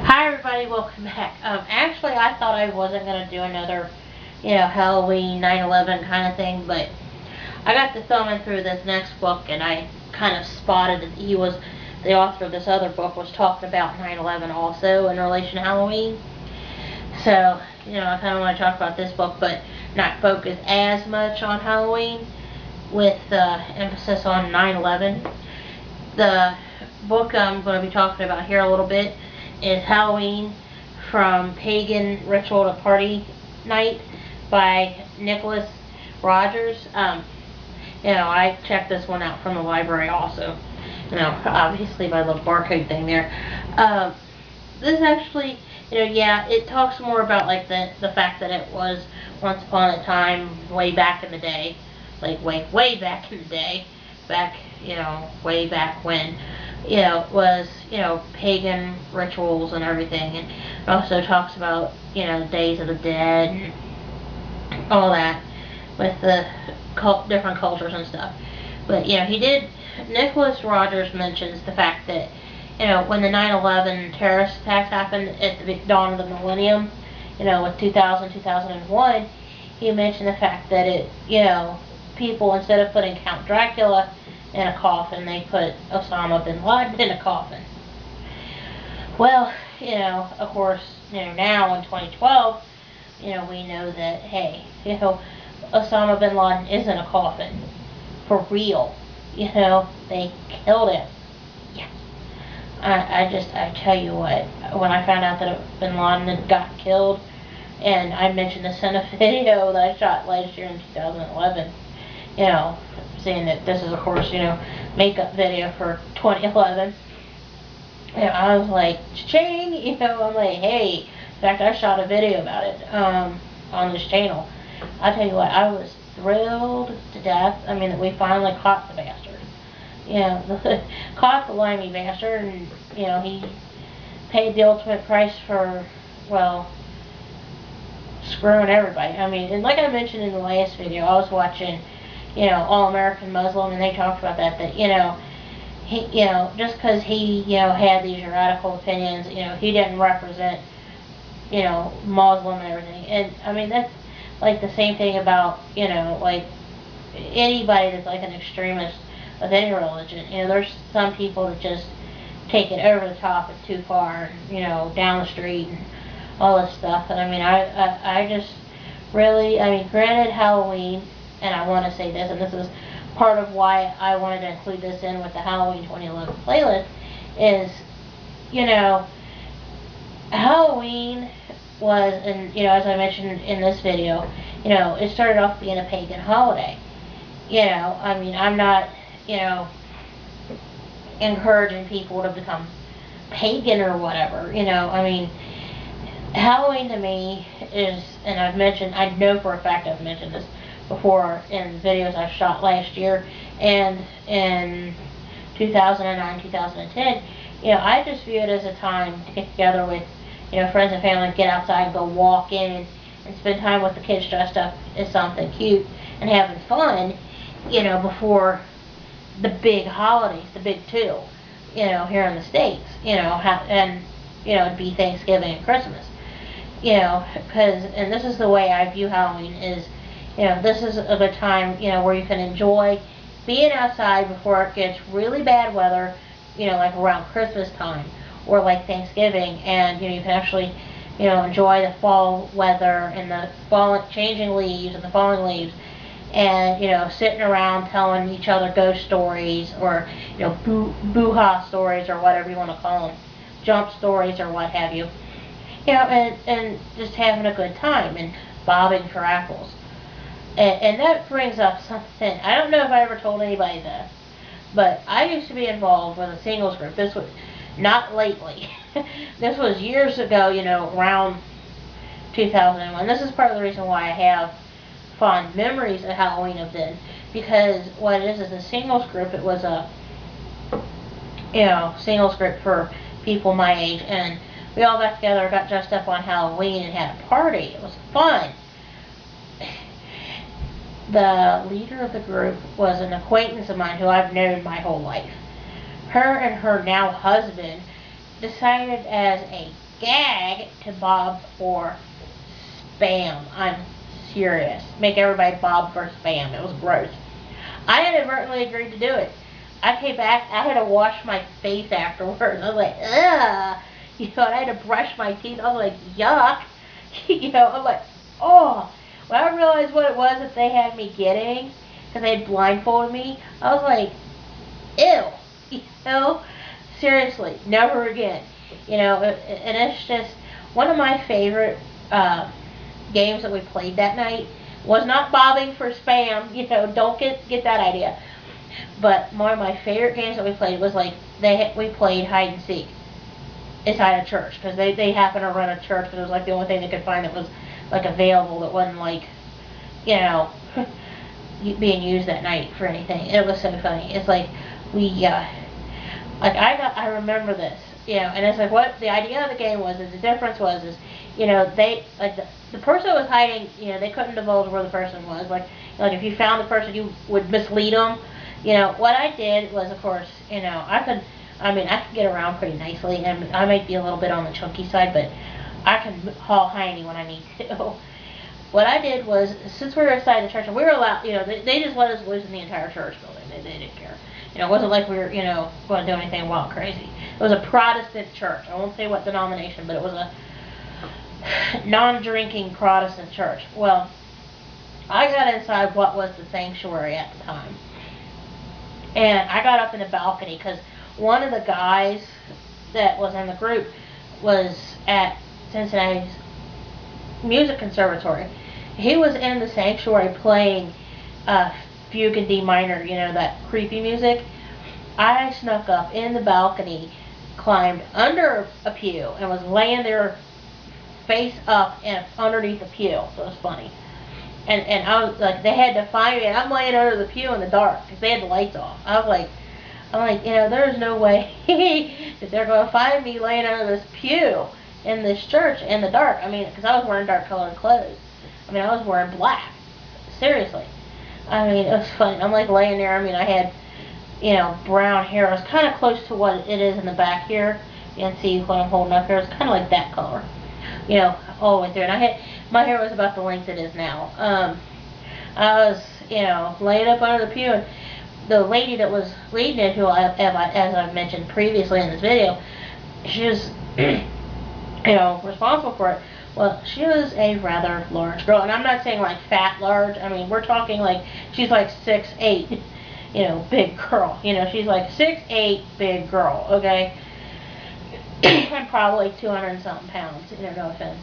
Hi everybody, welcome back. Actually I thought I wasn't going to do another, Halloween 9/11 kind of thing, but I got to thumbing through this next book and I kind of spotted that the author of this other book was talking about 9/11 also in relation to Halloween. So, I kind of want to talk about this book, but not focus as much on Halloween with emphasis on 9/11. The book I'm going to be talking about here a little bit is Halloween from Pagan Ritual to Party Night by Nicholas Rogers. I checked this one out from the library also. Obviously by the little barcode thing there. This actually, it talks more about like the fact that it was once upon a time way back in the day, like way back in the day, way back when, it was, pagan rituals and everything, and it also talks about, Days of the Dead and all that with the different cultures and stuff. But, Nicholas Rogers mentions the fact that, when the 9/11 terrorist attacks happened at the dawn of the millennium, with 2000, 2001, he mentioned the fact that people, instead of putting Count Dracula in a coffin, they put Osama bin Laden in a coffin. Well, of course, now in 2012, we know that, hey, Osama bin Laden is in a coffin. For real. They killed him. Yeah. I tell you what, when I found out that bin Laden had got killed, and I mentioned this in a video that I shot last year in 2011, saying that this is, of course, makeup video for 2011. I was like, cha-ching, I'm like, hey, in fact, I shot a video about it on this channel. I tell you what, I was thrilled to death. I mean, that we finally caught the bastard. Caught the limey bastard, and, he paid the ultimate price for, well, screwing everybody. I mean, and like I mentioned in the last video, I was watching, All American Muslim, and they talked about that, he, just because he, had these radical opinions, he didn't represent, Muslim and everything. And, I mean, that's like the same thing about, like anybody that's like an extremist of any religion. There's some people that just take it over the top and too far, and, down the street and all this stuff. And I mean, I just really, granted Halloween, and I want to say this, and this is part of why I wanted to include this in with the Halloween 2011 playlist, is, Halloween was, and, as I mentioned in this video, it started off being a pagan holiday. I'm not, encouraging people to become pagan or whatever, Halloween to me is, and I know for a fact I've mentioned this before in videos I shot last year and in 2009, 2010, I just view it as a time to get together with, friends and family, get outside, go walk in, and spend time with the kids dressed up as something cute and having fun, before the big holidays, the big two, here in the States, and, it'd be Thanksgiving and Christmas, because, and this is the way I view Halloween is, this is a good time, where you can enjoy being outside before it gets really bad weather, like around Christmas time or like Thanksgiving, and, you can actually, enjoy the fall weather and the changing leaves and the falling leaves, and, sitting around telling each other ghost stories or, boo-ha stories or whatever you want to call them, jump stories or what have you, and just having a good time and bobbing for apples. And that brings up something, I don't know if I ever told anybody this, but I used to be involved with a singles group. This was not lately. This was years ago, around 2001. This is part of the reason why I have fond memories of Halloween of then, because what it is a singles group. It was a, singles group for people my age, and we all got together, got dressed up on Halloween, and had a party. It was fun. The leader of the group was an acquaintance of mine who I've known my whole life. Her and her now husband decided as a gag to bob for spam. I'm serious. Make everybody bob for spam. It was gross. I inadvertently agreed to do it. I came back, I had to wash my face afterwards. I was like, ugh. You know, and I had to brush my teeth. I was like, yuck. You know, I'm like, oh. When I realized what it was that they had me getting, because they had blindfolded me, I was like, ew. You know, seriously, never again. You know, and it's just one of my favorite games that we played that night was not bobbing for spam. You know, don't get that idea. But one of my favorite games that we played was like we played hide and seek inside a church, because they happened to run a church, because it was like the only thing they could find that was like available, that wasn't like, you know, being used that night for anything. It was so funny. It's like I remember this, you know, and it's like what the idea of the game was, is the difference was, is, you know, they, like the person that was hiding, you know, they couldn't divulge where the person was. Like if you found the person, you would mislead them. You know, what I did was, of course, you know, I could get around pretty nicely, and I might be a little bit on the chunky side, but I can haul hiney when I need to. What I did was, since we were inside the church, and we were allowed, you know, they just let us loose in the entire church building. They didn't care. You know, it wasn't like we were, you know, going to do anything wild crazy. It was a Protestant church. I won't say what denomination, but it was a non-drinking Protestant church. Well, I got inside what was the sanctuary at the time. And I got up in the balcony, because one of the guys that was in the group was at Cincinnati's music conservatory. He was in the sanctuary playing fugue in D minor, you know, that creepy music. I snuck up in the balcony, climbed under a pew, and was laying there face up and underneath the pew. So it was funny. And I was like, they had to find me, and I'm laying under the pew in the dark, because they had the lights off. I'm like, you know, there's no way that they're going to find me laying under this pew in this church in the dark. I mean, because I was wearing dark colored clothes. I mean, I was wearing black. Seriously. I mean, it was funny. I'm like laying there. I mean, I had, you know, brown hair. It was kind of close to what it is in the back here. You can see what I'm holding up here. It's kind of like that color. You know, all the way through. And my hair was about the length it is now. I was, you know, laying up under the pew, and the lady that was leading it, who as I've mentioned previously in this video, she was, you know, responsible for it. Well, she was a rather large girl, and I'm not saying like fat large. I mean, we're talking like she's like 6'8", you know, big girl. You know, she's like 6'8", big girl. Okay, and probably 200 and something pounds. You know, no offense.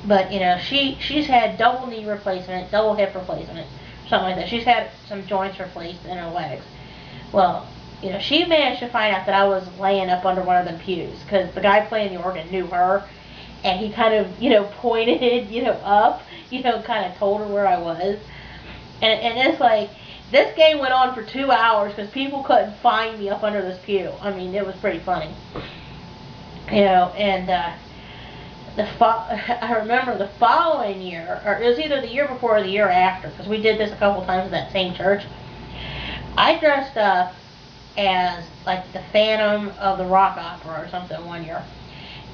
But, you know, she's had double knee replacement, double hip replacement, something like that. She's had some joints replaced in her legs. Well, you know, she managed to find out that I was laying up under one of them pews, because the guy playing the organ knew her, and he kind of, you know, pointed, you know, up, you know, kind of told her where I was. And it's like, this game went on for 2 hours, because people couldn't find me up under this pew. I mean, it was pretty funny. You know, and I remember the following year, or it was either the year before or the year after, because we did this a couple times in that same church. I dressed up as like the Phantom of the Rock Opera or something one year,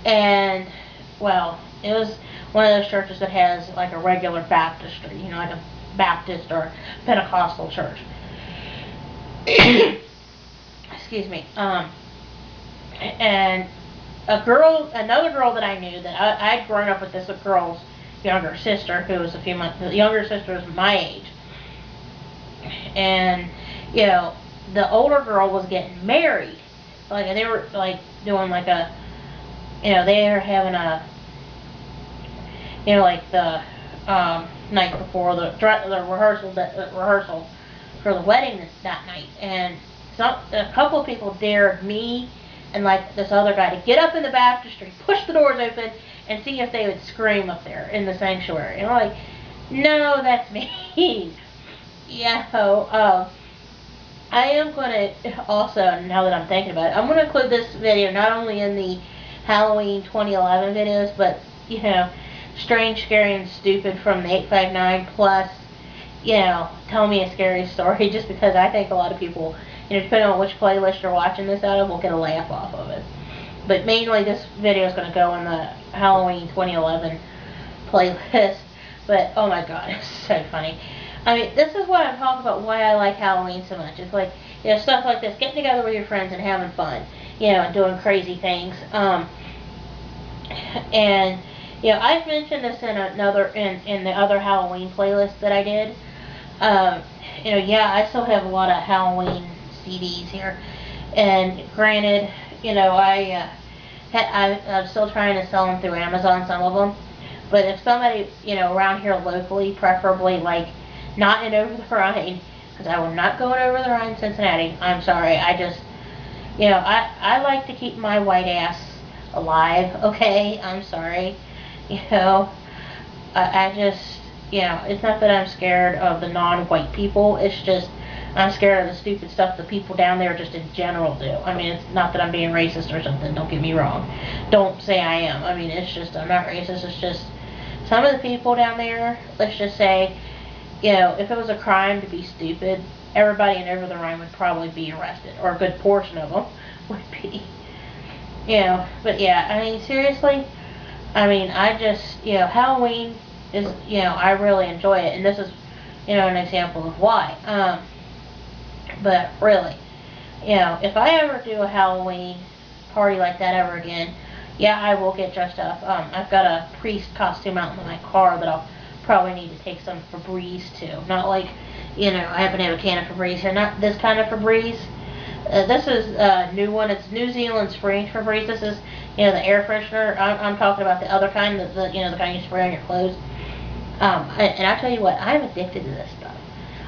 and well, it was one of those churches that has like a regular baptistry, you know, like a Baptist or Pentecostal church. Excuse me. And another girl that I knew, that I'd grown up with this girl's younger sister, who was a few months, the younger sister was my age. And, you know, the older girl was getting married. Like, they were, like, doing, like, a, you know, they were having a, you know, like, the night before the rehearsal for the wedding that night. And a couple of people dared me and like this other guy to get up in the baptistry, push the doors open, and see if they would scream up there in the sanctuary. And we're like, no, that's mean. Yeah, I am going to also, now that I'm thinking about it, I'm going to include this video not only in the Halloween 2011 videos, but, you know, Strange, Scary, and Stupid from the 859, plus, you know, Tell Me a Scary Story, just because I think a lot of people, you know, depending on which playlist you're watching this out of, will get a laugh off of it. But mainly this video is going to go in the Halloween 2011 playlist. But oh my god, it's so funny. I mean, this is what I'm talking about, why I like Halloween so much. It's like, you know, stuff like this, getting together with your friends and having fun, you know, and doing crazy things. And you know, I've mentioned this in the other Halloween playlist that I did. You know, yeah, I still have a lot of Halloween CDs here, and granted, you know, I'm still trying to sell them through Amazon, some of them. But if somebody, you know, around here locally, preferably like not in Over the Rhine, because I will not go in Over the Rhine, Cincinnati. I'm sorry. I just, you know, I like to keep my white ass alive. Okay, I'm sorry. You know, I just, you know, it's not that I'm scared of the non-white people. It's just I'm scared of the stupid stuff the people down there just in general do. I mean, it's not that I'm being racist or something. Don't get me wrong. Don't say I am. I mean, it's just I'm not racist. It's just some of the people down there, let's just say, you know, if it was a crime to be stupid, everybody in Over the Rhine would probably be arrested, or a good portion of them would be. You know, but yeah, I mean, seriously, I mean, I just, you know, Halloween is, you know, I really enjoy it, and this is, you know, an example of why. But really, you know, if I ever do a Halloween party like that ever again, yeah, I will get dressed up. I've got a priest costume out in my car that I'll probably need to take some Febreze to. Not like, you know, I happen to have a can of Febreze here. Not this kind of Febreze. This is a new one. It's New Zealand Spring Febreze. This is, you know, the air freshener. I'm talking about the other kind, you know, the kind you spray on your clothes. And I tell you what, I'm addicted to this stuff.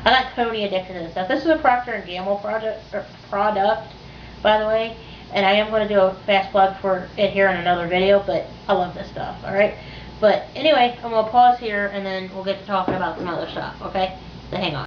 I got Tony addicted to this stuff. This is a Procter & Gamble product, by the way. And I am going to do a fast plug for it here in another video, but I love this stuff, alright? But anyway, I'm going to pause here, and then we'll get to talking about some other stuff, okay? So hang on.